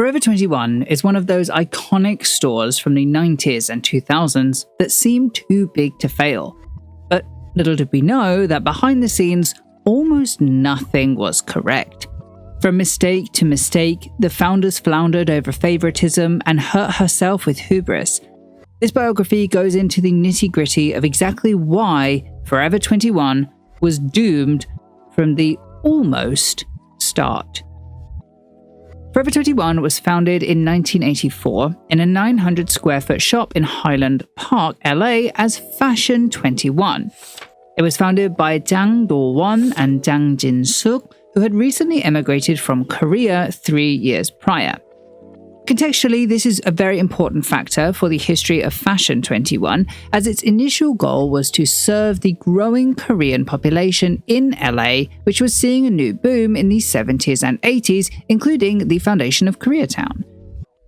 Forever 21 is one of those iconic stores from the 90s and 2000s that seemed too big to fail. But little did we know that behind the scenes, almost nothing was correct. From mistake to mistake, the founders floundered over favoritism and hurt herself with hubris. This biography goes into the nitty-gritty of exactly why Forever 21 was doomed from the almost start. Forever 21 was founded in 1984 in a 900 square foot shop in Highland Park, LA as Fashion 21. It was founded by Jang Do-won and Jang Jin-suk, who had recently emigrated from Korea 3 years prior. Contextually, this is a very important factor for the history of Fashion 21, as its initial goal was to serve the growing Korean population in LA, which was seeing a new boom in the 70s and 80s, including the foundation of Koreatown.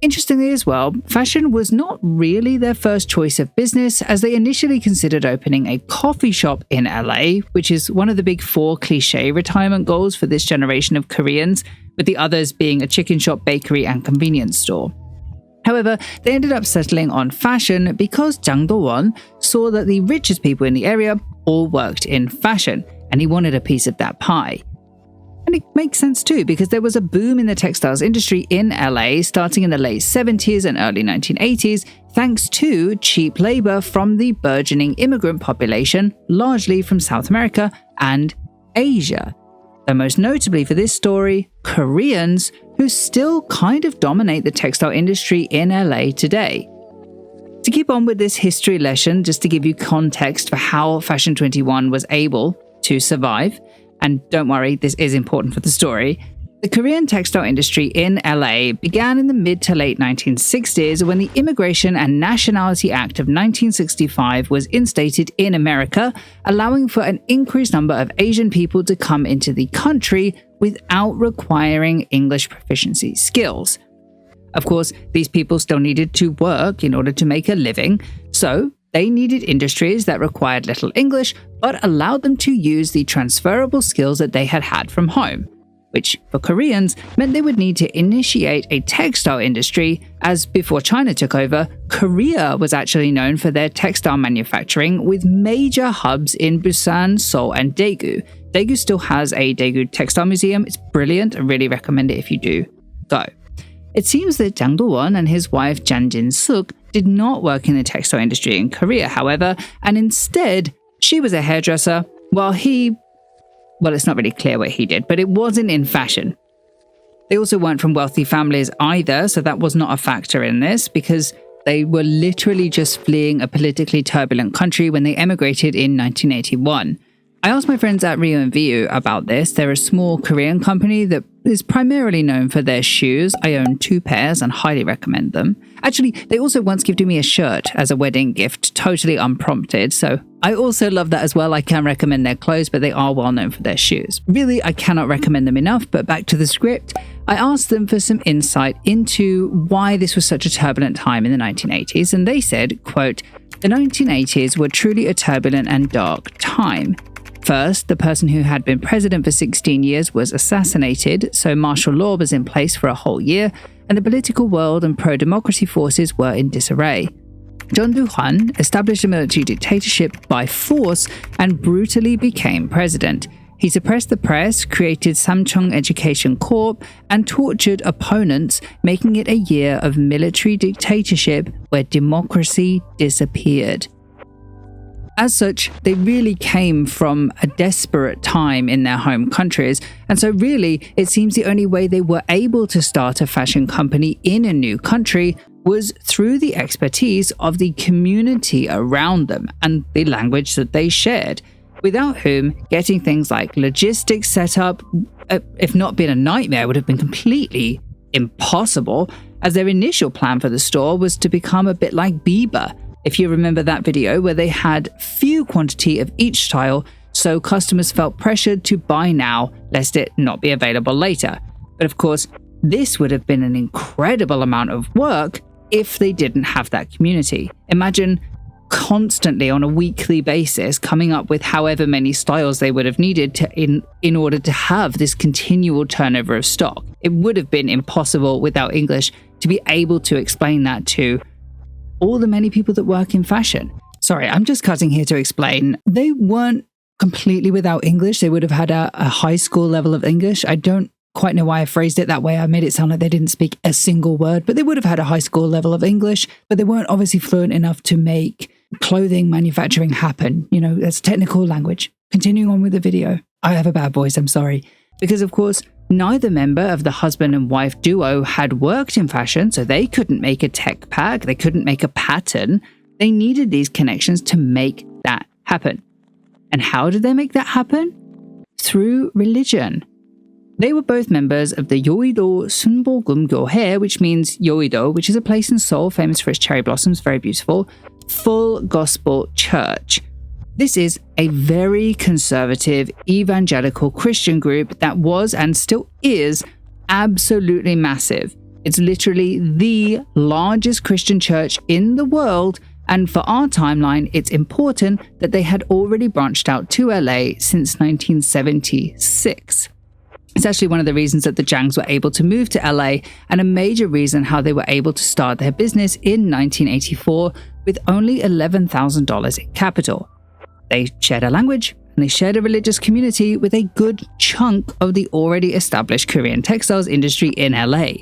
Interestingly as well, fashion was not really their first choice of business, as they initially considered opening a coffee shop in LA, which is one of the big 4 cliché retirement goals for this generation of Koreans, with the others being a chicken shop, bakery, and convenience store. However, they ended up settling on fashion because Jang Do-won saw that the richest people in the area all worked in fashion, and he wanted a piece of that pie. And it makes sense too, because there was a boom in the textiles industry in LA starting in the late 70s and early 1980s, thanks to cheap labor from the burgeoning immigrant population, largely from South America and Asia. Though most notably for this story, Koreans, who still kind of dominate the textile industry in LA today. To keep on with this history lesson, just to give you context for how Fashion 21 was able to survive, and don't worry, this is important for the story, the Korean textile industry in LA began in the mid to late 1960s when the Immigration and Nationality Act of 1965 was instated in America, allowing for an increased number of Asian people to come into the country without requiring English proficiency skills. Of course, these people still needed to work in order to make a living, so they needed industries that required little English but allowed them to use the transferable skills that they had from home, which for Koreans meant they would need to initiate a textile industry, as before China took over, Korea was actually known for their textile manufacturing, with major hubs in Busan, Seoul, and Daegu. Daegu still has a Daegu textile museum. It's brilliant. I really recommend it if you do go. It seems that Jang Do-won and his wife Jang Jin-suk did not work in the textile industry in Korea, however, and instead she was a hairdresser, while it's not really clear what he did, but it wasn't in fashion. They also weren't from wealthy families either, so that was not a factor in this, because they were literally just fleeing a politically turbulent country when they emigrated in 1981. I asked my friends at Rio and Viu about this. They're a small Korean company that is primarily known for their shoes. I own 2 pairs and highly recommend them. Actually, they also once gifted me a shirt as a wedding gift, totally unprompted, so I also love that as well. I can recommend their clothes, but they are well known for their shoes. Really, I cannot recommend them enough, but back to the script. I asked them for some insight into why this was such a turbulent time in the 1980s, and they said, quote, "The 1980s were truly a turbulent and dark time. First, the person who had been president for 16 years was assassinated, so martial law was in place for a whole year, and the political world and pro-democracy forces were in disarray. John Do-hwan established a military dictatorship by force and brutally became president. He suppressed the press, created Samcheong Education Corp, and tortured opponents, making it a year of military dictatorship where democracy disappeared." As such, they really came from a desperate time in their home countries, and so really, it seems the only way they were able to start a fashion company in a new country was through the expertise of the community around them and the language that they shared, without whom getting things like logistics set up, if not been a nightmare, would have been completely impossible, as their initial plan for the store was to become a bit like Bieber, if you remember that video where they had few quantity of each style, so customers felt pressured to buy now, lest it not be available later. But of course, this would have been an incredible amount of work if they didn't have that community. Imagine constantly on a weekly basis coming up with however many styles they would have needed to in order to have this continual turnover of stock. It would have been impossible without English to be able to explain that to all the many people that work in fashion. Sorry, I'm just cutting here to explain. They weren't completely without English. They would have had a high school level of English. I don't quite know why I phrased it that way. I made it sound like they didn't speak a single word, but they would have had a high school level of English, but they weren't obviously fluent enough to make clothing manufacturing happen. You know, that's technical language. Continuing on with the video. I have a bad voice, I'm sorry. Because of course, neither member of the husband and wife duo had worked in fashion, so they couldn't make a tech pack, they couldn't make a pattern. They needed these connections to make that happen. And how did they make that happen? Through religion. They were both members of the Yeouido Sunbogum Gyohae, which means Yeouido, which is a place in Seoul famous for its cherry blossoms, very beautiful, full gospel church. This is a very conservative evangelical Christian group that was and still is absolutely massive. It's literally the largest Christian church in the world, and for our timeline, it's important that they had already branched out to LA since 1976. It's actually one of the reasons that the Jangs were able to move to LA, and a major reason how they were able to start their business in 1984 with only $11,000 in capital. They shared a language, and they shared a religious community with a good chunk of the already established Korean textiles industry in LA.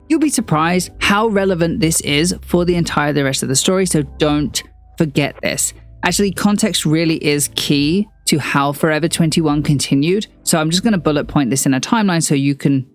You'll be surprised how relevant this is for the rest of the story, so don't forget this. Actually, context really is key to how Forever 21 continued, so I'm just going to bullet point this in a timeline so you can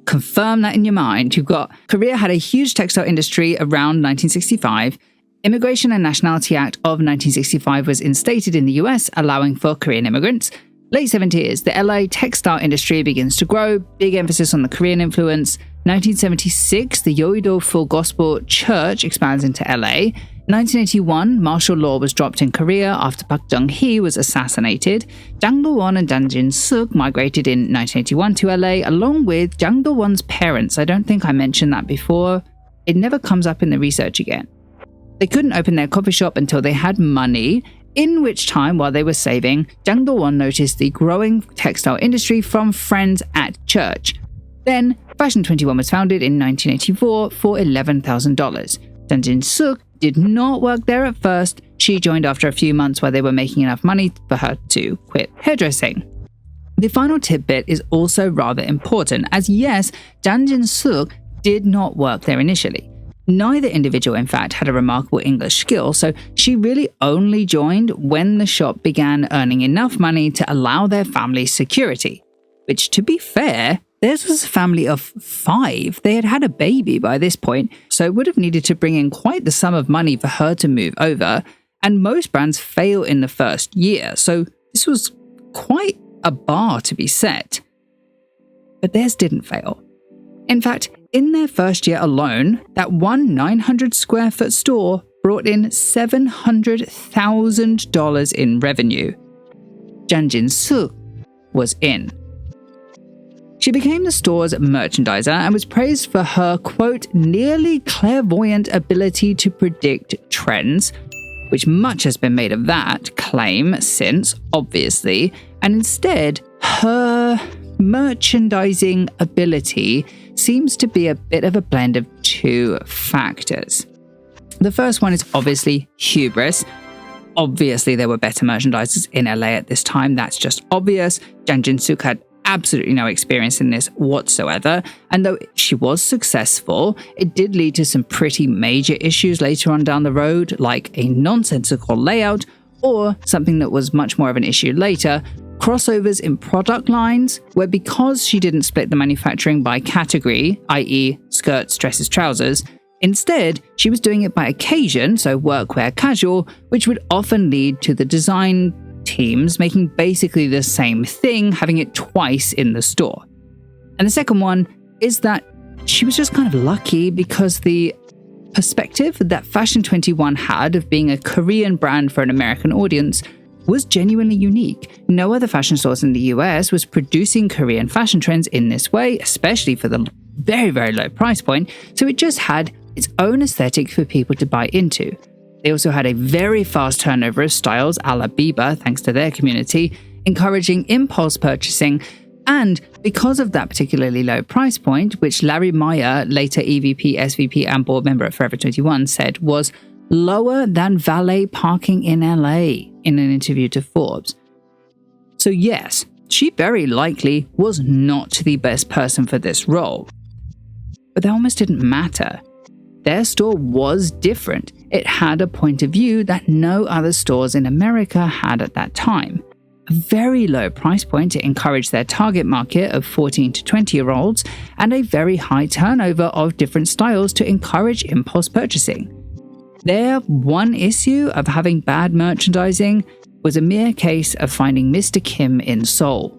confirm that in your mind. You've got Korea had a huge textile industry around 1965. Immigration and Nationality Act of 1965 was instated in the US, allowing for Korean immigrants. Late 70s, the LA textile industry begins to grow, big emphasis on the Korean influence. 1976, the Yeouido Full Gospel Church expands into LA. 1981, martial law was dropped in Korea after Park Chung-hee was assassinated. Jang Do-won and Jang Jin-suk migrated in 1981 to LA, along with Jang Do-won's parents. I don't think I mentioned that before. It never comes up in the research again. They couldn't open their coffee shop until they had money, in which time, while they were saving, Jang Do-won noticed the growing textile industry from friends at church. Then, Fashion 21 was founded in 1984 for $11,000. Jang Jin-suk did not work there at first. She joined after a few months while they were making enough money for her to quit hairdressing. The final tidbit is also rather important, as yes, Jang Jin-suk did not work there initially. Neither individual, in fact, had a remarkable English skill, so she really only joined when the shop began earning enough money to allow their family security. Which, to be fair, theirs was a family of 5. They had had a baby by this point, so it would have needed to bring in quite the sum of money for her to move over, and most brands fail in the first year, so this was quite a bar to be set. But theirs didn't fail. In fact, in their first year alone, that one 900 square foot store brought in $700,000 in revenue. Jang Jin-suk was in. She became the store's merchandiser and was praised for her, quote, nearly clairvoyant ability to predict trends, which much has been made of that claim since, obviously, and instead, her merchandising ability seems to be a bit of a blend of 2 factors. The first one is obviously hubris. Obviously, there were better merchandisers in LA at this time, that's just obvious. Jang Jin-suk had absolutely no experience in this whatsoever, and though she was successful, it did lead to some pretty major issues later on down the road, like a nonsensical layout, or something that was much more of an issue later, crossovers in product lines, where because she didn't split the manufacturing by category, i.e. skirts, dresses, trousers, instead she was doing it by occasion, so workwear, casual, which would often lead to the design teams making basically the same thing, having it twice in the store. And the second one is that she was just kind of lucky because the perspective that Fashion 21 had of being a Korean brand for an American audience was genuinely unique. No other fashion stores in the US was producing Korean fashion trends in this way, especially for the very, very low price point, so it just had its own aesthetic for people to buy into. They also had a very fast turnover of styles a la Bieber, thanks to their community, encouraging impulse purchasing. And because of that particularly low price point, which Larry Meyer, later EVP, SVP, and board member at Forever 21, said was lower than valet parking in LA in an interview to Forbes. So yes, she very likely was not the best person for this role. But that almost didn't matter. Their store was different. It had a point of view that no other stores in America had at that time. A very low price point to encourage their target market of 14 to 20-year-olds, and a very high turnover of different styles to encourage impulse purchasing. Their one issue of having bad merchandising was a mere case of finding Mr. Kim in Seoul.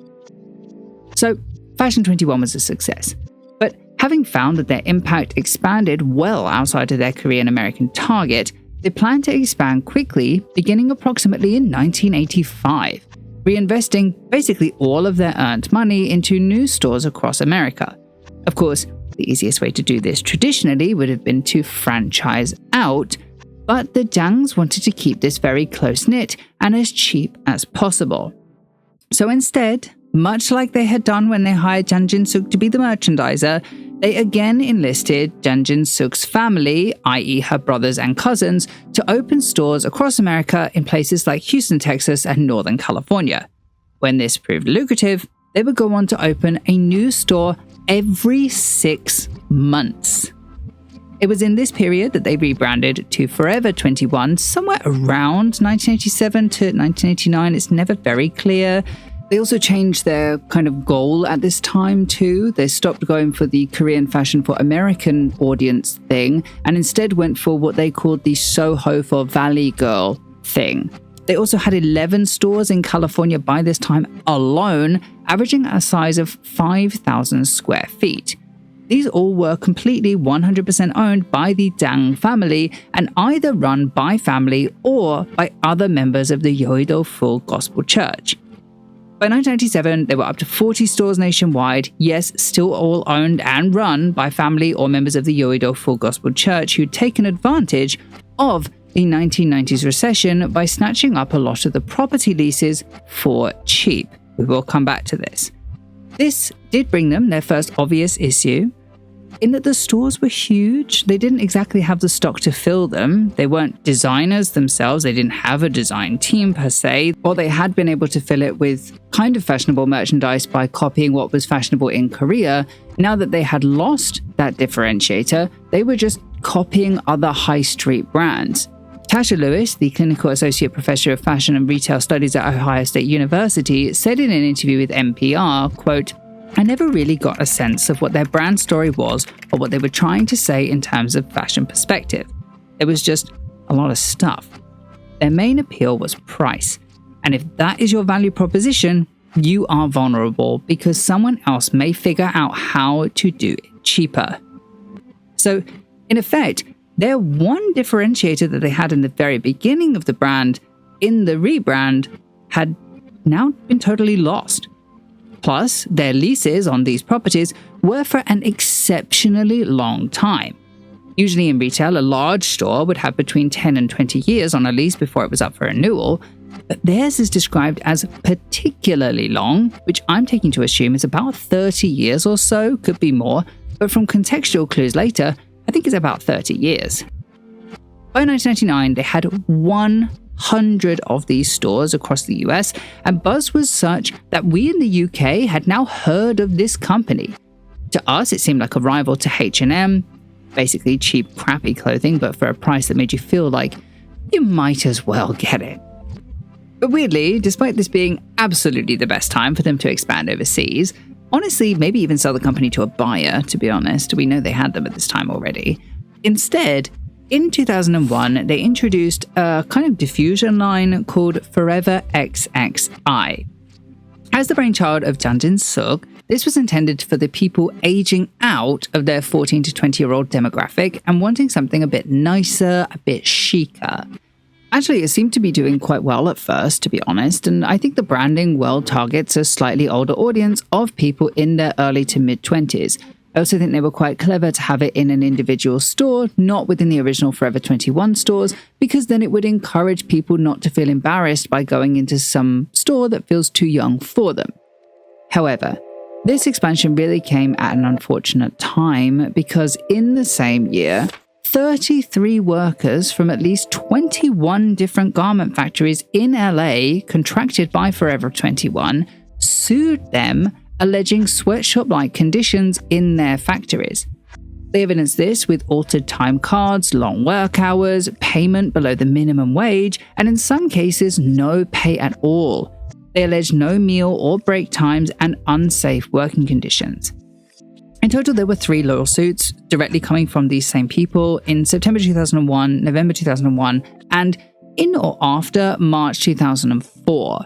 So, Fashion 21 was a success. But having found that their impact expanded well outside of their Korean-American target, they planned to expand quickly, beginning approximately in 1985, reinvesting basically all of their earned money into new stores across America. Of course, the easiest way to do this traditionally would have been to franchise out, but the Dangs wanted to keep this very close-knit and as cheap as possible. So instead, much like they had done when they hired Jang Jin-suk to be the merchandiser, they again enlisted Jang Jin-suk's family, i.e. her brothers and cousins, to open stores across America in places like Houston, Texas, and Northern California. When this proved lucrative, they would go on to open a new store every 6 months. It was in this period that they rebranded to Forever 21 somewhere around 1987 to 1989. It's never very clear. They also changed their kind of goal at this time too. They stopped going for the Korean fashion for American audience thing and instead went for what they called the Soho for Valley Girl thing. They also had 11 stores in California by this time alone, averaging a size of 5,000 square feet. These all were completely 100% owned by the Dang family and either run by family or by other members of the Yoido Full Gospel Church. By 1997, there were up to 40 stores nationwide, yes, still all owned and run by family or members of the Yoido Full Gospel Church who'd taken advantage of the 1990s recession by snatching up a lot of the property leases for cheap. We will come back to this. This did bring them their first obvious issue, in that the stores were huge. They didn't exactly have the stock to fill them. They weren't designers themselves. They didn't have a design team per se, or they had been able to fill it with kind of fashionable merchandise by copying what was fashionable in Korea. Now that they had lost that differentiator, they were just copying other high street brands. Tasha Lewis, the clinical associate professor of fashion and retail studies at Ohio State University, said in an interview with NPR, quote, "I never really got a sense of what their brand story was or what they were trying to say in terms of fashion perspective. It was just a lot of stuff. Their main appeal was price. And if that is your value proposition, you are vulnerable because someone else may figure out how to do it cheaper." So, in effect, their one differentiator that they had in the very beginning of the brand, in the rebrand, had now been totally lost. Plus, their leases on these properties were for an exceptionally long time. Usually in retail, a large store would have between 10 and 20 years on a lease before it was up for renewal, but theirs is described as particularly long, which I'm taking to assume is about 30 years or so, could be more, but from contextual clues later, I think it's about 30 years. By 1999, they had 100 of these stores across the US, and buzz was such that we in the UK had now heard of this company. To us, it seemed like a rival to H&M, basically cheap, crappy clothing, but for a price that made you feel like you might as well get it. But weirdly, despite this being absolutely the best time for them to expand overseas, honestly, maybe even sell the company to a buyer, to be honest, we know they had them at this time already. Instead, in 2001, they introduced a kind of diffusion line called Forever XXI. As the brainchild of Jang Jin-suk, this was intended for the people aging out of their 14 to 20-year-old demographic and wanting something a bit nicer, a bit chicer. Actually, it seemed to be doing quite well at first, to be honest, and I think the branding well targets a slightly older audience of people in their early to mid-20s, I also think they were quite clever to have it in an individual store, not within the original Forever 21 stores, because then it would encourage people not to feel embarrassed by going into some store that feels too young for them. However, this expansion really came at an unfortunate time because in the same year, 33 workers from at least 21 different garment factories in LA contracted by Forever 21 sued them, alleging sweatshop-like conditions in their factories. They evidenced this with altered time cards, long work hours, payment below the minimum wage, and in some cases, no pay at all. They alleged no meal or break times and unsafe working conditions. In total, there were 3 lawsuits directly coming from these same people in September 2001, November 2001, and in or after March 2004.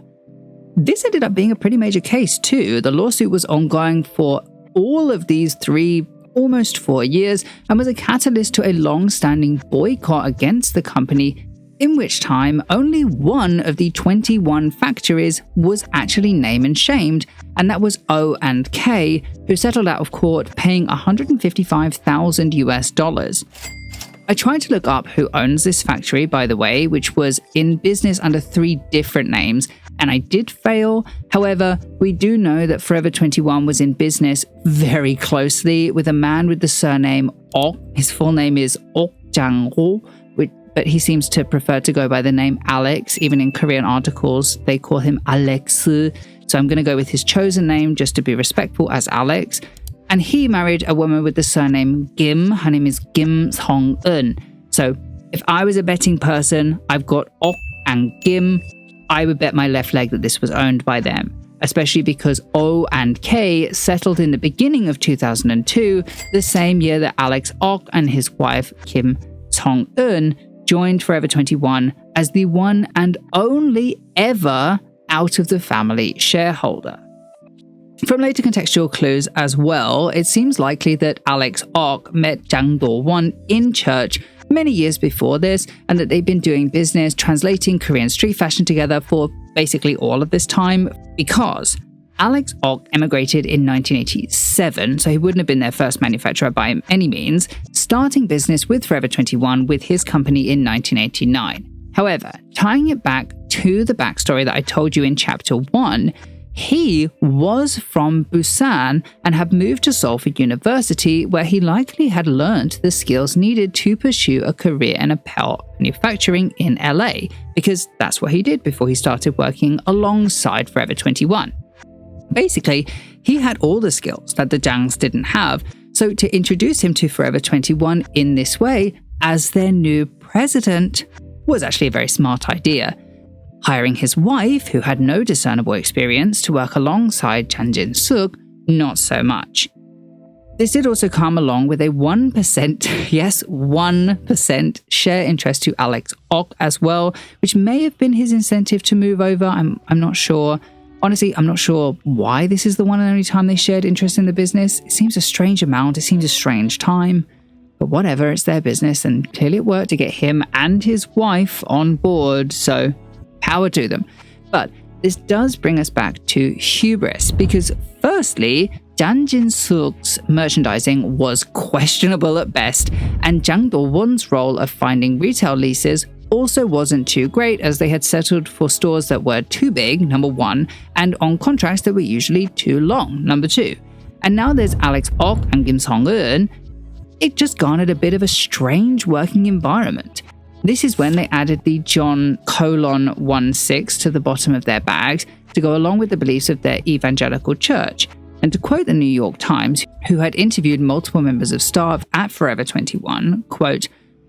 This ended up being a pretty major case too. The lawsuit was ongoing for all of these 3, almost 4 years, and was a catalyst to a long-standing boycott against the company, in which time only one of the 21 factories was actually name and shamed, and that was O&K, who settled out of court paying $155,000. I tried to look up who owns this factory, by the way, which was in business under 3 different names, and I did fail. However, we do know that Forever 21 was in business very closely with a man with the surname Ok. His full name is Ok Jang-ho, but he seems to prefer to go by the name Alex. Even in Korean articles, they call him Alex. So I'm going to go with his chosen name just to be respectful as Alex. And he married a woman with the surname Kim. Her name is Kim Song-eun. So if I was a betting person, I've got Ok and Kim. I would bet my left leg that this was owned by them, especially because O&K settled in the beginning of 2002, the same year that Alex Ok and his wife Kim Song-eun joined Forever 21 as the one and only ever out of the family shareholder. From later contextual clues as well, it seems likely that Alex Ok met Jang Do-won in church many years before this, and that they've been doing business translating Korean street fashion together for basically all of this time, because Alex Ok emigrated in 1987, so he wouldn't have been their first manufacturer by any means, starting business with Forever 21 with his company in 1989. However, tying it back to the backstory that I told you in Chapter 1, he was from Busan and had moved to Seoul for university, where he likely had learned the skills needed to pursue a career in apparel manufacturing in LA, because that's what he did before he started working alongside Forever 21. Basically, he had all the skills that the Jangs didn't have, so to introduce him to Forever 21 in this way, as their new president, was actually a very smart idea. Hiring his wife, who had no discernible experience, to work alongside Chan Jin-suk, not so much. This did also come along with a 1%, yes, 1% share interest to Alex Ok as well, which may have been his incentive to move over. I'm not sure. Honestly, I'm not sure why this is the one and only time they shared interest in the business. It seems a strange amount. It seems a strange time. But whatever, it's their business, and clearly it worked to get him and his wife on board, so power to them. But this does bring us back to hubris, because firstly, Chan Jin-suk's merchandising was questionable at best, and Jang Do-won's role of finding retail leases also wasn't too great, as they had settled for stores that were too big, number 1, and on contracts that were usually too long, number 2. And now there's Alex Ok and Kim Song-eun. It just garnered a bit of a strange working environment. This is when they added the John 16 to the bottom of their bags to go along with the beliefs of their evangelical church. And to quote the New York Times, who had interviewed multiple members of staff at Forever 21, quote,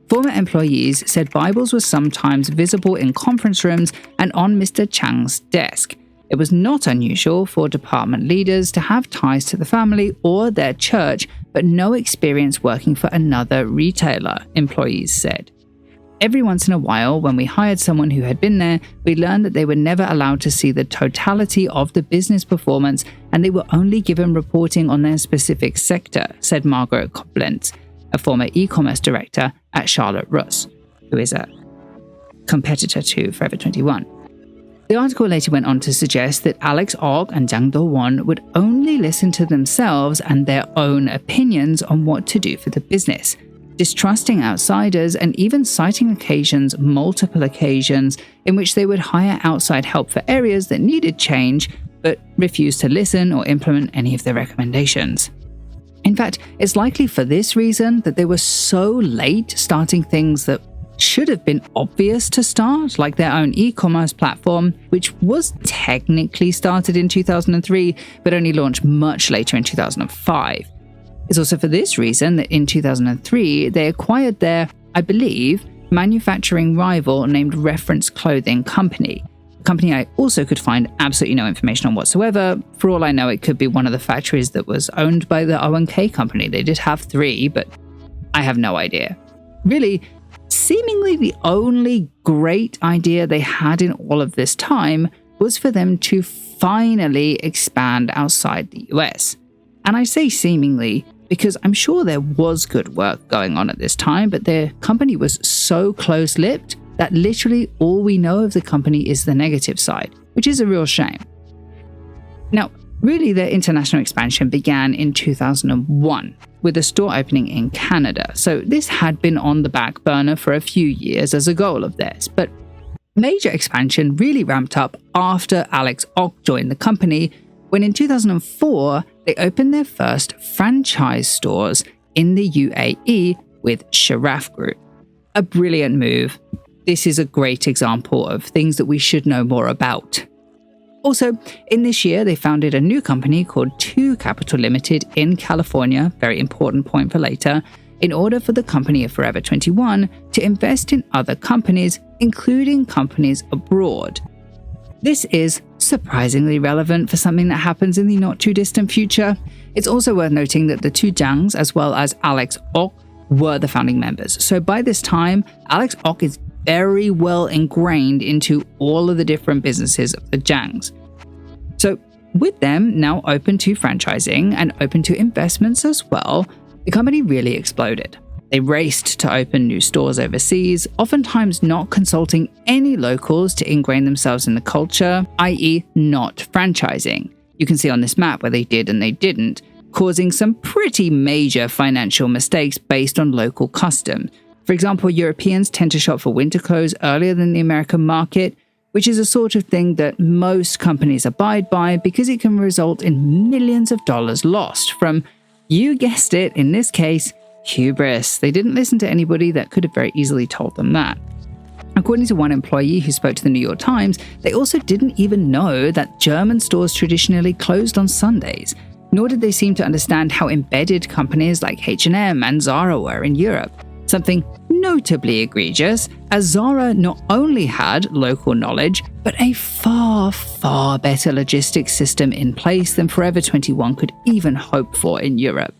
"Former employees said Bibles were sometimes visible in conference rooms and on Mr. Chang's desk. It was not unusual for department leaders to have ties to the family or their church, but no experience working for another retailer," employees said. Every once in a while, when we hired someone who had been there, we learned that they were never allowed to see the totality of the business performance, and they were only given reporting on their specific sector, said Margaret Koblenz, a former e-commerce director at Charlotte Russe, who is a competitor to Forever 21. The article later went on to suggest that Alex Ok and Zhang Do-won would only listen to themselves and their own opinions on what to do for the business, distrusting outsiders and even citing multiple occasions, in which they would hire outside help for areas that needed change, but refused to listen or implement any of their recommendations. In fact, it's likely for this reason that they were so late starting things that should have been obvious to start, like their own e-commerce platform, which was technically started in 2003, but only launched much later in 2005. It's also for this reason that in 2003, they acquired their, I believe, manufacturing rival named Reference Clothing Company, a company I also could find absolutely no information on whatsoever. For all I know, it could be one of the factories that was owned by the O&K company. They did have 3, but I have no idea. Really, seemingly the only great idea they had in all of this time was for them to finally expand outside the US. And I say seemingly because I'm sure there was good work going on at this time, but their company was so close-lipped that literally all we know of the company is the negative side, which is a real shame. Now, really, their international expansion began in 2001 with a store opening in Canada. So this had been on the back burner for a few years as a goal of theirs, but major expansion really ramped up after Alex Ok joined the company, when in 2004, they opened their first franchise stores in the UAE with Sharaf Group. A brilliant move. This is a great example of things that we should know more about. Also, in this year, they founded a new company called 2 Capital Limited in California, very important point for later, in order for the company of Forever 21 to invest in other companies, including companies abroad. This is surprisingly relevant for something that happens in the not-too-distant future. It's also worth noting that the 2 Zhangs, as well as Alex Ok, were the founding members. So by this time, Alex Ok is very well ingrained into all of the different businesses of the Zhangs. So with them now open to franchising and open to investments as well, the company really exploded. They raced to open new stores overseas, oftentimes not consulting any locals to ingrain themselves in the culture, i.e. not franchising. You can see on this map where they did and they didn't, causing some pretty major financial mistakes based on local custom. For example, Europeans tend to shop for winter clothes earlier than the American market, which is a sort of thing that most companies abide by because it can result in millions of dollars lost from, you guessed it, in this case, hubris. They didn't listen to anybody that could have very easily told them that. According to one employee who spoke to the New York Times, they also didn't even know that German stores traditionally closed on Sundays, nor did they seem to understand how embedded companies like H&M and Zara were in Europe. Something notably egregious, as Zara not only had local knowledge, but a far, far better logistics system in place than Forever 21 could even hope for in Europe.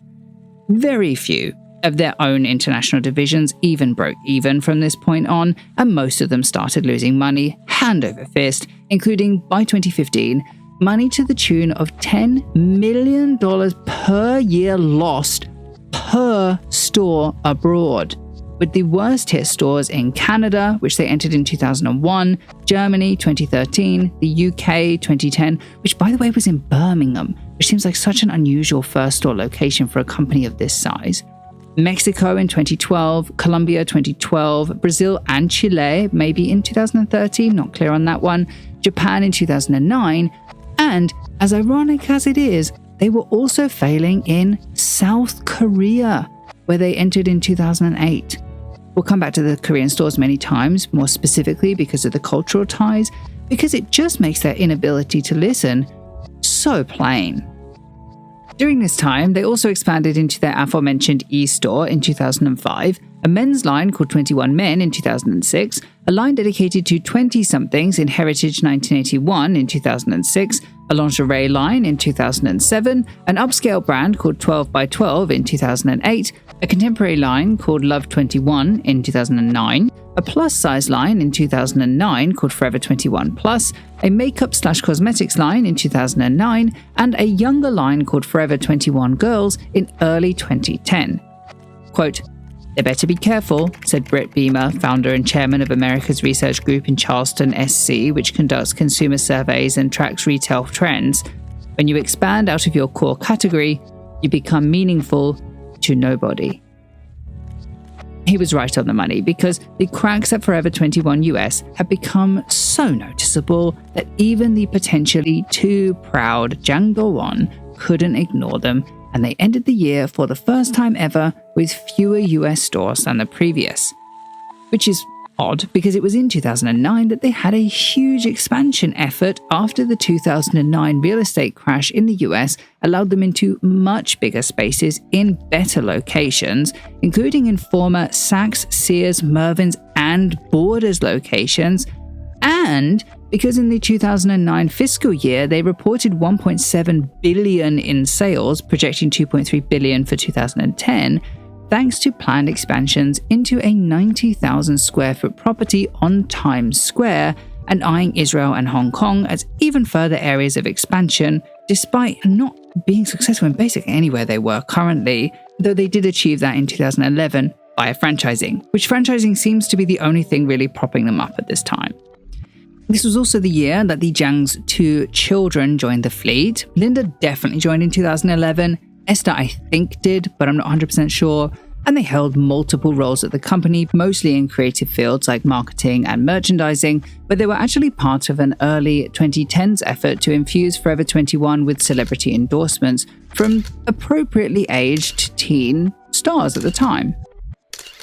Very few of their own international divisions even broke even from this point on, and most of them started losing money hand over fist, including, by 2015, money to the tune of $10 million per year lost per store abroad, with the worst hit stores in Canada, which they entered in 2001, Germany 2013, the UK 2010, which by the way was in Birmingham, which seems like such an unusual first store location for a company of this size, Mexico in 2012, Colombia 2012, Brazil and Chile maybe in 2013, not clear on that one, Japan in 2009, and as ironic as it is, they were also failing in South Korea, where they entered in 2008. We'll come back to the Korean stores many times, more specifically because of the cultural ties, because it just makes their inability to listen so plain. During this time, they also expanded into their aforementioned e-store in 2005, a men's line called 21 Men in 2006, a line dedicated to 20-somethings in Heritage 1981 in 2006, a lingerie line in 2007, an upscale brand called 12 by 12 in 2008, a contemporary line called Love 21 in 2009, a plus-size line in 2009 called Forever 21 Plus, a makeup/cosmetics line in 2009, and a younger line called Forever 21 Girls in early 2010. Quote, "They better be careful," said Brett Beamer, founder and chairman of America's Research Group in Charleston, SC, which conducts consumer surveys and tracks retail trends. "When you expand out of your core category, you become meaningful to nobody." He was right on the money, because the cracks at Forever 21 US had become so noticeable that even the potentially too proud Zhang Dawon couldn't ignore them, and they ended the year for the first time ever with fewer US stores than the previous. Which is odd, because it was in 2009 that they had a huge expansion effort after the 2009 real estate crash in the US allowed them into much bigger spaces in better locations, including in former Saks, Sears, Mervyn's, and Borders locations, and because in the 2009 fiscal year they reported $1.7 billion in sales, projecting $2.3 billion for 2010, thanks to planned expansions into a 90,000 square foot property on Times Square and eyeing Israel and Hong Kong as even further areas of expansion, despite not being successful in basically anywhere they were currently, though they did achieve that in 2011 via franchising, which franchising seems to be the only thing really propping them up at this time. This was also the year that the Zhang's 2 children joined the fleet. Linda definitely joined in 2011. Esther, I think, did, but I'm not 100% sure. And they held multiple roles at the company, mostly in creative fields like marketing and merchandising, but they were actually part of an early 2010s effort to infuse Forever 21 with celebrity endorsements from appropriately aged teen stars at the time.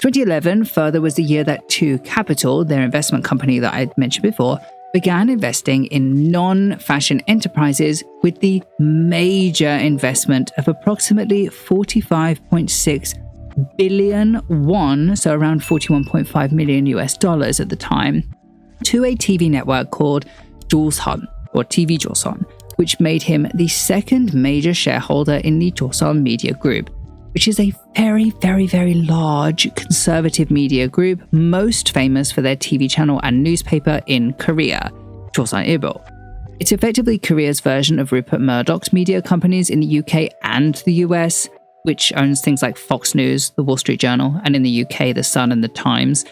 2011 further was the year that 2 Capital, their investment company that I mentioned before, began investing in non-fashion enterprises with the major investment of approximately 45.6 billion won, so around 41.5 million US dollars at the time, to a TV network called Joseon, or TV Joseon, which made him the second major shareholder in the Joseon Media Group, which is a very, very, very large conservative media group, most famous for their TV channel and newspaper in Korea, Joseon Ilbo. It's effectively Korea's version of Rupert Murdoch's media companies in the UK and the US, which owns things like Fox News, The Wall Street Journal, and in the UK, The Sun and The Times.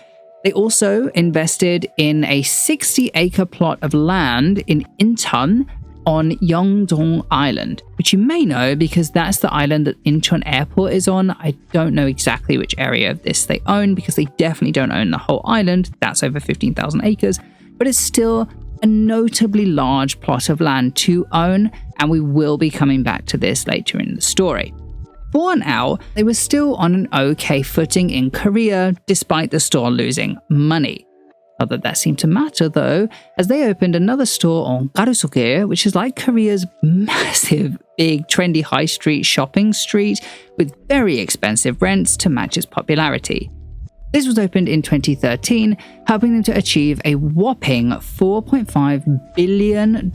They also invested in a 60-acre plot of land in Incheon on Yeongdong Island, which you may know because that's the island that Incheon Airport is on. I don't know exactly which area of this they own, because they definitely don't own the whole island. That's over 15,000 acres, but it's still a notably large plot of land to own, and we will be coming back to this later in the story. For now, they were still on an okay footing in Korea, despite the store losing money. Not that that seemed to matter though, as they opened another store on Garusoge, which is like Korea's massive, big, trendy high street shopping street with very expensive rents to match its popularity. This was opened in 2013, helping them to achieve a whopping $4.5 billion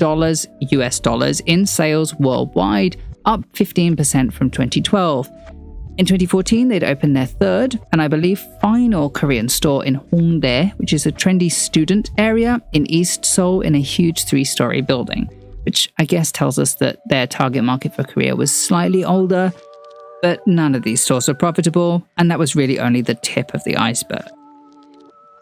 US dollars in sales worldwide, up 15% from 2012. In 2014, they'd opened their third, and I believe final Korean store in Hongdae, which is a trendy student area in East Seoul in a huge 3-story building, which I guess tells us that their target market for Korea was slightly older, but none of these stores were profitable, and that was really only the tip of the iceberg.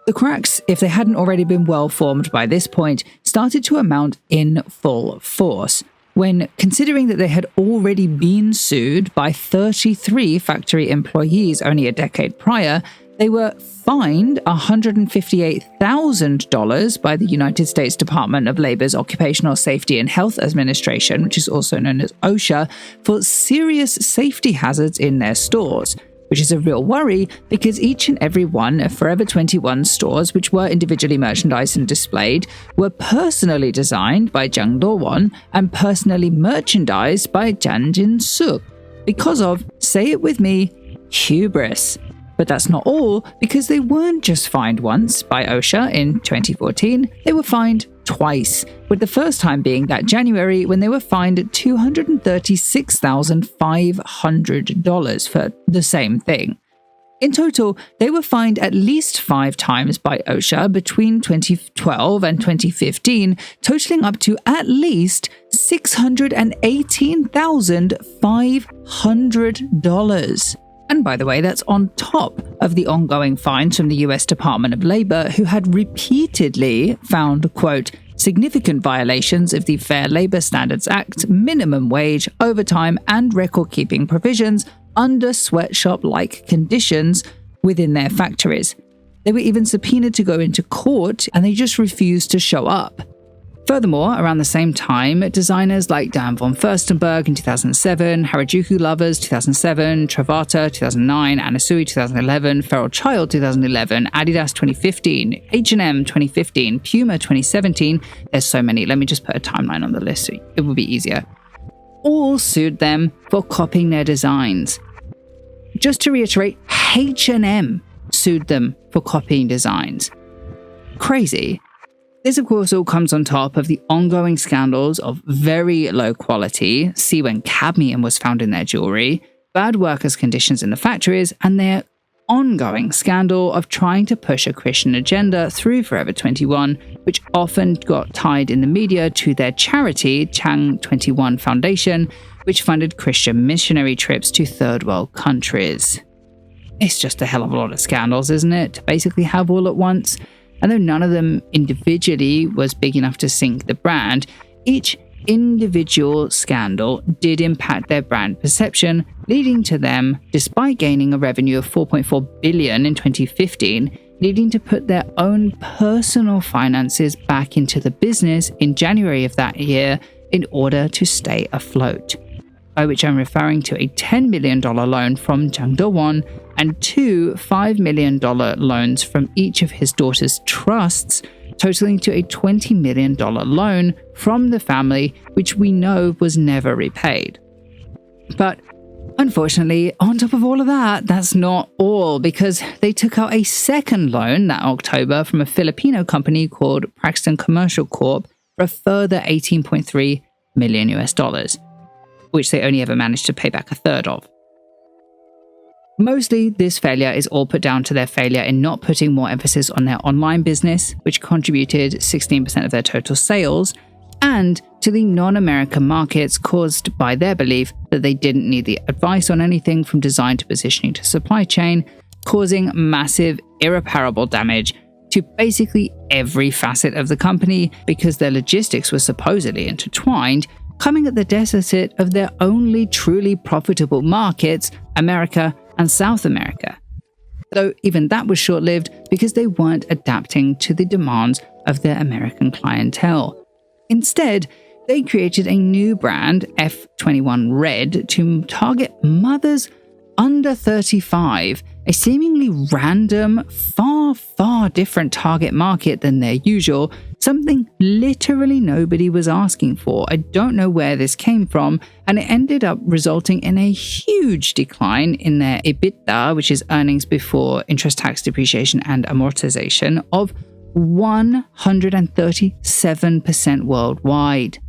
The cracks, if they hadn't already been well formed by this point, started to amount in full force, when, considering that they had already been sued by 33 factory employees only a decade prior, they were fined $158,000 by the United States Department of Labor's Occupational Safety and Health Administration, which is also known as OSHA, for serious safety hazards in their stores, which is a real worry because each and every one of Forever 21 stores, which were individually merchandised and displayed, were personally designed by Zhang Dawon and personally merchandised by Jang Jin-suk because of, say it with me, hubris. But that's not all, because they weren't just fined once by OSHA in 2014, they were fined twice, with the first time being that January when they were fined $236,500 for the same thing. In total, they were fined at least 5 times by OSHA between 2012 and 2015, totaling up to at least $618,500. And by the way, that's on top of the ongoing fines from the US Department of Labor, who had repeatedly found, quote, significant violations of the Fair Labor Standards Act, minimum wage, overtime, and record-keeping provisions under sweatshop-like conditions within their factories. They were even subpoenaed to go into court, and they just refused to show up. Furthermore, around the same time, designers like Diane von Furstenberg in 2007, Harajuku Lovers 2007, Travata 2009, Anasui 2011, Feral Child 2011, Adidas 2015, H&M 2015, Puma 2017, there's so many, let me just put a timeline on the list so it will be easier, all sued them for copying their designs. Just to reiterate, H&M sued them for copying designs. Crazy. This, of course, all comes on top of the ongoing scandals of very low quality, see when cadmium was found in their jewelry, bad workers' conditions in the factories, and their ongoing scandal of trying to push a Christian agenda through Forever 21, which often got tied in the media to their charity, Chang 21 Foundation, which funded Christian missionary trips to third world countries. It's just a hell of a lot of scandals, isn't it, to basically have all at once? And though none of them individually was big enough to sink the brand, each individual scandal did impact their brand perception, leading to them, despite gaining a revenue of $4.4 billion in 2015, needing to put their own personal finances back into the business in January of that year in order to stay afloat. By which I'm referring to a $10 million loan from Jang Do-won and two $5 million loans from each of his daughter's trusts, totaling to a $20 million loan from the family, which we know was never repaid. But unfortunately, on top of all of that, that's not all, because they took out a second loan that October from a Filipino company called Braxton Commercial Corp for a further $18.3 million, which they only ever managed to pay back a third of. Mostly, this failure is all put down to their failure in not putting more emphasis on their online business, which contributed 16% of their total sales, and to the non-American markets caused by their belief that they didn't need the advice on anything from design to positioning to supply chain, causing massive, irreparable damage to basically every facet of the company because their logistics were supposedly intertwined, coming at the deficit of their only truly profitable markets, America and South America. Though even that was short-lived because they weren't adapting to the demands of their American clientele. Instead, they created a new brand, F21 Red, to target mothers under 35, a seemingly random, far different target market than their usual, something literally nobody was asking for. I don't know where this came from, and it ended up resulting in a huge decline in their EBITDA, which is earnings before interest, tax, depreciation, and amortization, of 137% worldwide.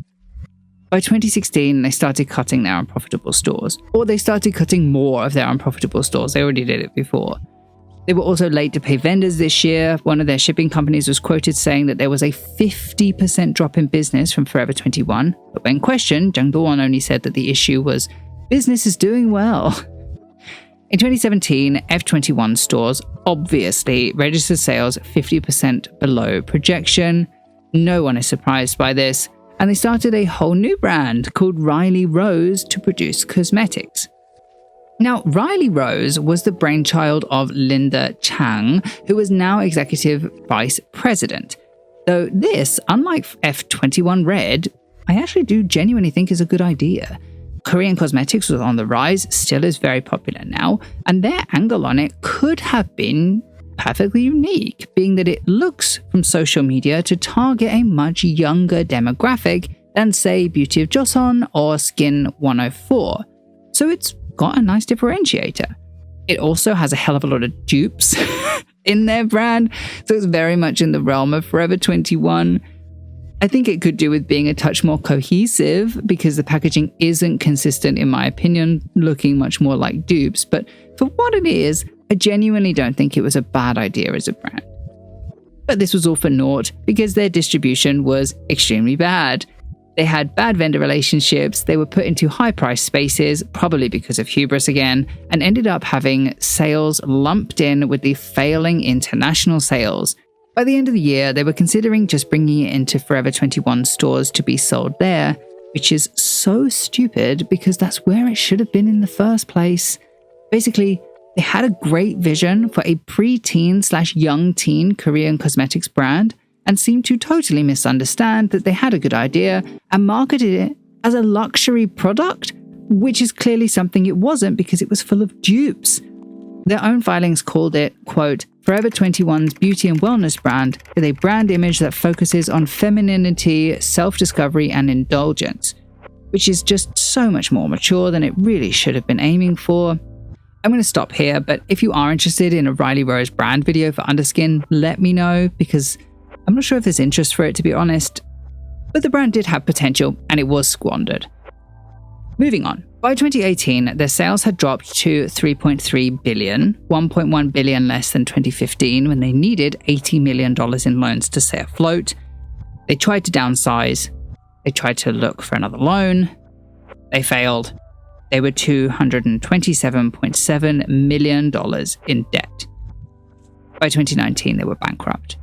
By 2016, they started cutting their unprofitable stores, or they started cutting more of their unprofitable stores. They already did it before. They were also late to pay vendors this year. One of their shipping companies was quoted saying that there was a 50% drop in business from Forever 21. But when questioned, Jang Do-won only said that the issue was business is doing well. In 2017, F21 stores obviously registered sales 50% below projection. No one is surprised by this. And they started a whole new brand called Riley Rose to produce cosmetics. Now, Riley Rose was the brainchild of Linda Chang, who is now executive vice president. Though this, unlike F21 Red, I actually do genuinely think is a good idea. Korean cosmetics was on the rise, still is very popular now, and their angle on it could have been perfectly unique, being that it looks from social media to target a much younger demographic than, say, Beauty of Joseon or Skin 104. So it's got a nice differentiator. It also has a hell of a lot of dupes in their brand, so it's very much in the realm of Forever 21. I think it could do with being a touch more cohesive because the packaging isn't consistent, in my opinion, looking much more like dupes. But for what it is, I genuinely don't think it was a bad idea as a brand. But this was all for naught because their distribution was extremely bad. They had bad vendor relationships, they were put into high-priced spaces, probably because of hubris again, and ended up having sales lumped in with the failing international sales. By the end of the year, they were considering just bringing it into Forever 21 stores to be sold there, which is so stupid because that's where it should have been in the first place. Basically, they had a great vision for a pre-teen/young teen Korean cosmetics brand and seemed to totally misunderstand that they had a good idea and marketed it as a luxury product, which is clearly something it wasn't because it was full of dupes. Their own filings called it, quote, Forever 21's beauty and wellness brand with a brand image that focuses on femininity, self-discovery, and indulgence, which is just so much more mature than it really should have been aiming for. I'm going to stop here, but if you are interested in a Riley Rose brand video for Underskin, let me know because I'm not sure if there's interest for it, to be honest. But the brand did have potential and it was squandered. Moving on. By 2018, their sales had dropped to $3.3 billion, $1.1 billion less than 2015 when they needed $80 million in loans to stay afloat. They tried to downsize. They tried to look for another loan. They failed. They were $227.7 million in debt. By 2019, they were bankrupt.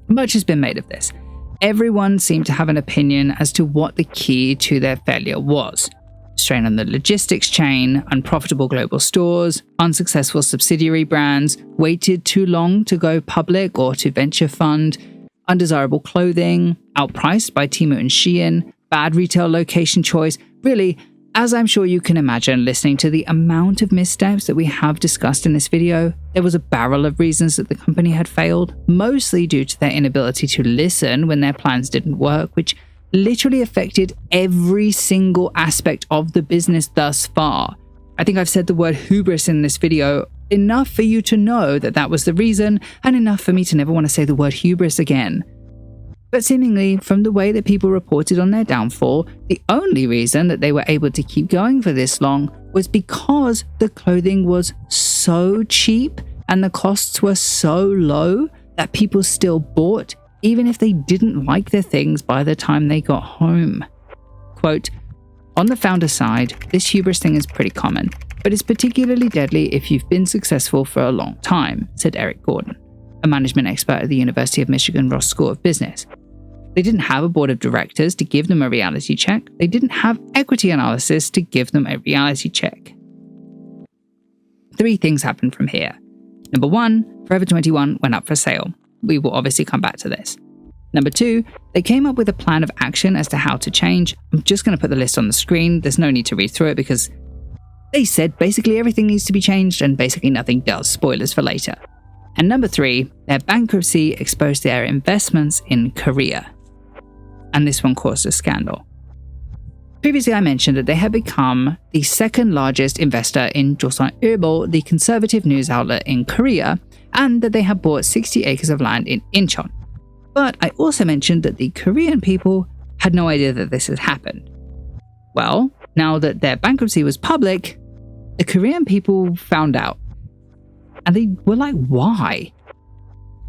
Much has been made of this. Everyone seemed to have an opinion as to what the key to their failure was. Strain on the logistics chain, unprofitable global stores, unsuccessful subsidiary brands, waited too long to go public or to venture fund, undesirable clothing, outpriced by Temu and Shein, bad retail location choice. Really, as I'm sure you can imagine, listening to the amount of missteps that we have discussed in this video, there was a barrel of reasons that the company had failed, mostly due to their inability to listen when their plans didn't work, which literally affected every single aspect of the business thus far. I think I've said the word hubris in this video enough for you to know that that was the reason, and enough for me to never want to say the word hubris again. But seemingly, from the way that people reported on their downfall, the only reason that they were able to keep going for this long was because the clothing was so cheap and the costs were so low that people still bought, even if they didn't like the things by the time they got home. Quote, on the founder side, this hubris thing is pretty common, but it's particularly deadly if you've been successful for a long time, said Eric Gordon, a management expert at the University of Michigan Ross School of Business. They didn't have a board of directors to give them a reality check. They didn't have equity analysis to give them a reality check. 3 things happened from here. Number 1, Forever 21 went up for sale. We will obviously come back to this. Number 2, they came up with a plan of action as to how to change. I'm just going to put the list on the screen. There's no need to read through it because they said basically everything needs to be changed and basically nothing does. Spoilers for later. And number 3, their bankruptcy exposed their investments in Korea. And this one caused a scandal. Previously, I mentioned that they had become the second largest investor in Joseon-ilbo, the conservative news outlet in Korea, and that they had bought 60 acres of land in Incheon. But I also mentioned that the Korean people had no idea that this had happened. Well, now that their bankruptcy was public, the Korean people found out. And they were like, why?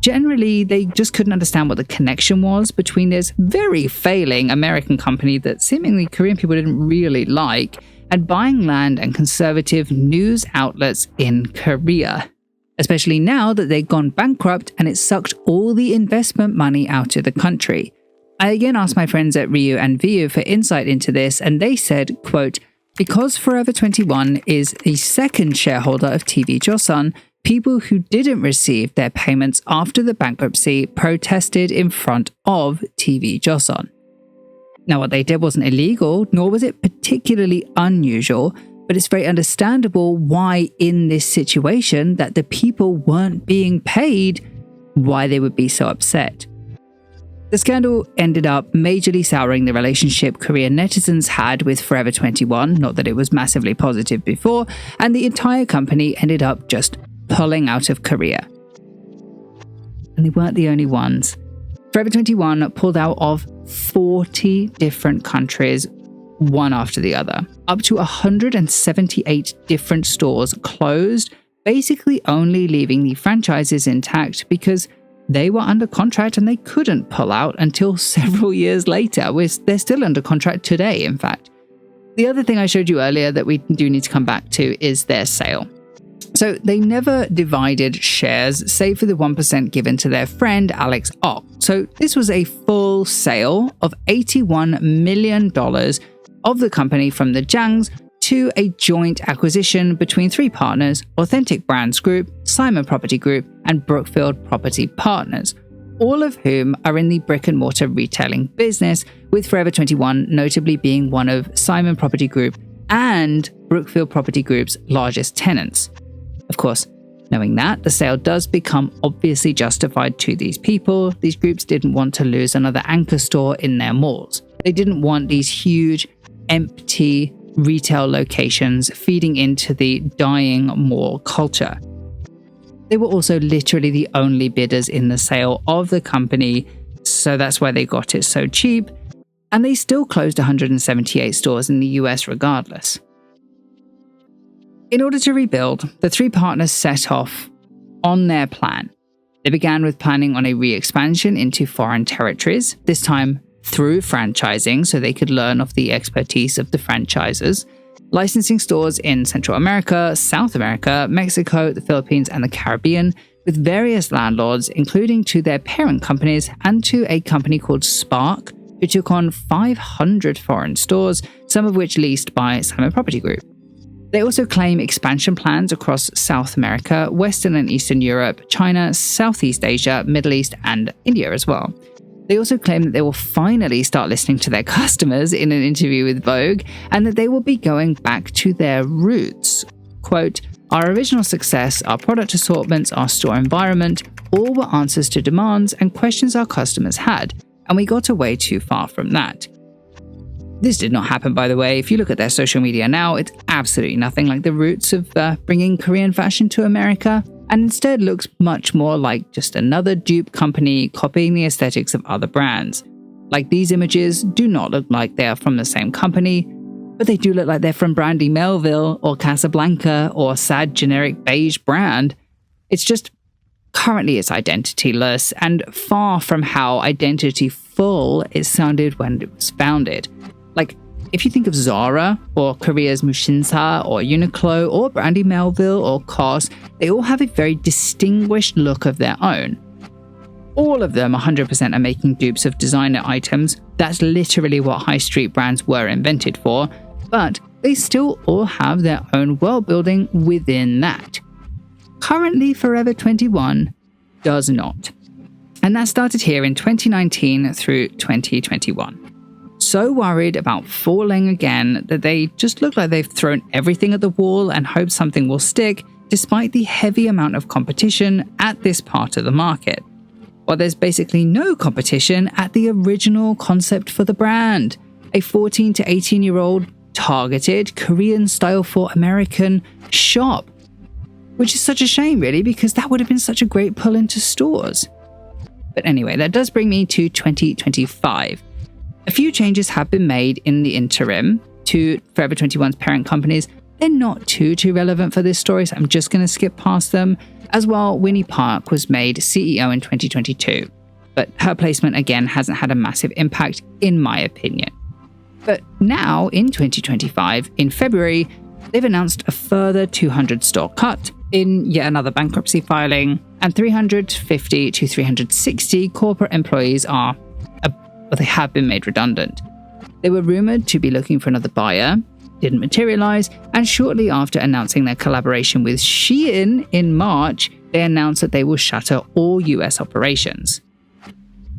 Generally, they just couldn't understand what the connection was between this very failing American company that seemingly Korean people didn't really like and buying land and conservative news outlets in Korea. Especially now that they'd gone bankrupt and it sucked all the investment money out of the country. I again asked my friends at Ryu and Viu for insight into this, and they said, quote, because Forever 21 is the second shareholder of TV Joseon, people who didn't receive their payments after the bankruptcy protested in front of TV Joseon. Now, what they did wasn't illegal, nor was it particularly unusual, but it's very understandable why in this situation that the people weren't being paid, why they would be so upset. The scandal ended up majorly souring the relationship Korean netizens had with Forever 21, not that it was massively positive before, and the entire company ended up just pulling out of Korea. And they weren't the only ones. Forever 21 pulled out of 40 different countries, one after the other. Up to 178 different stores closed, basically only leaving the franchises intact because they were under contract and they couldn't pull out until several years later. They're still under contract today, in fact. The other thing I showed you earlier that we do need to come back to is their sale. So they never divided shares, save for the 1% given to their friend Alex Ock. So this was a full sale of $81 million of the company from the Jangs to a joint acquisition between three partners, Authentic Brands Group, Simon Property Group, and Brookfield Property Partners, all of whom are in the brick-and-mortar retailing business, with Forever 21 notably being one of Simon Property Group and Brookfield Property Group's largest tenants. Of course, knowing that, the sale does become obviously justified to these people. These groups didn't want to lose another anchor store in their malls. They didn't want these huge, empty retail locations feeding into the dying mall culture. They were also literally the only bidders in the sale of the company, so that's why they got it so cheap, and they still closed 178 stores in the US regardless. In order to rebuild, the three partners set off on their plan. They began with planning on a re-expansion into foreign territories, this time through franchising so they could learn off the expertise of the franchisers, licensing stores in Central America, South America, Mexico, the Philippines, and the Caribbean, with various landlords, including to their parent companies and to a company called Spark, who took on 500 foreign stores, some of which leased by Simon Property Group. They also claim expansion plans across South America, Western and Eastern Europe, China, Southeast Asia, Middle East, and India as well. They also claim that they will finally start listening to their customers in an interview with Vogue, and that they will be going back to their roots. Quote, "Our original success, our product assortments, our store environment, all were answers to demands and questions our customers had, and we got away too far from that." This did not happen, by the way. If you look at their social media now, it's absolutely nothing like the roots of bringing Korean fashion to America, and instead looks much more like just another dupe company copying the aesthetics of other brands. Like, these images do not look like they are from the same company, but they do look like they're from Brandy Melville or Casablanca or sad generic beige brand. It's just currently it's identityless and far from how identity-full it sounded when it was founded. Like, if you think of Zara, or Korea's Mushinsa, or Uniqlo, or Brandy Melville, or COS, they all have a very distinguished look of their own. All of them 100% are making dupes of designer items. That's literally what high street brands were invented for, but they still all have their own world building within that. Currently, Forever 21 does not. And that started here in 2019 through 2021. So worried about falling again that they just look like they've thrown everything at the wall and hope something will stick, despite the heavy amount of competition at this part of the market. While there's basically no competition at the original concept for the brand, a 14 to 18-year-old targeted Korean style for American shop, which is such a shame really, because that would have been such a great pull into stores. But anyway, that does bring me to 2025. A few changes have been made in the interim to Forever 21's parent companies. They're not too relevant for this story, so I'm just going to skip past them. As well, Winnie Park was made CEO in 2022, but her placement again hasn't had a massive impact in my opinion. But now, in 2025, in February, they've announced a further 200 store cut in yet another bankruptcy filing, and 350 to 360 corporate employees they have been made redundant. They were rumored to be looking for another buyer, didn't materialize, and shortly after announcing their collaboration with Shein in March, they announced that they will shutter all US operations.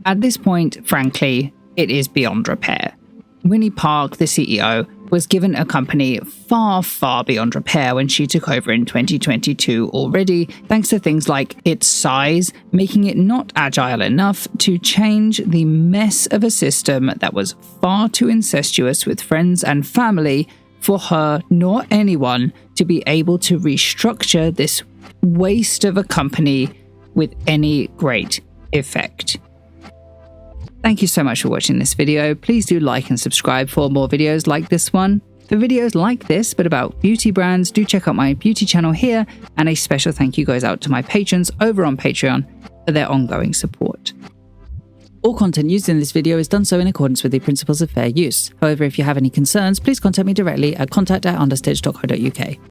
At this point, frankly, it is beyond repair. Winnie Park, the CEO, was given a company far beyond repair when she took over in 2022 already, thanks to things like its size, making it not agile enough to change the mess of a system that was far too incestuous with friends and family for her nor anyone to be able to restructure this waste of a company with any great effect. Thank you so much for watching this video. Please do like and subscribe for more videos like this one. For videos like this, but about beauty brands, do check out my beauty channel here, and a special thank you goes out to my patrons over on Patreon. for their ongoing support. All content used in this video is done so in accordance with the principles of fair use. However, if you have any concerns, please contact me directly at contact@understitch.co.uk.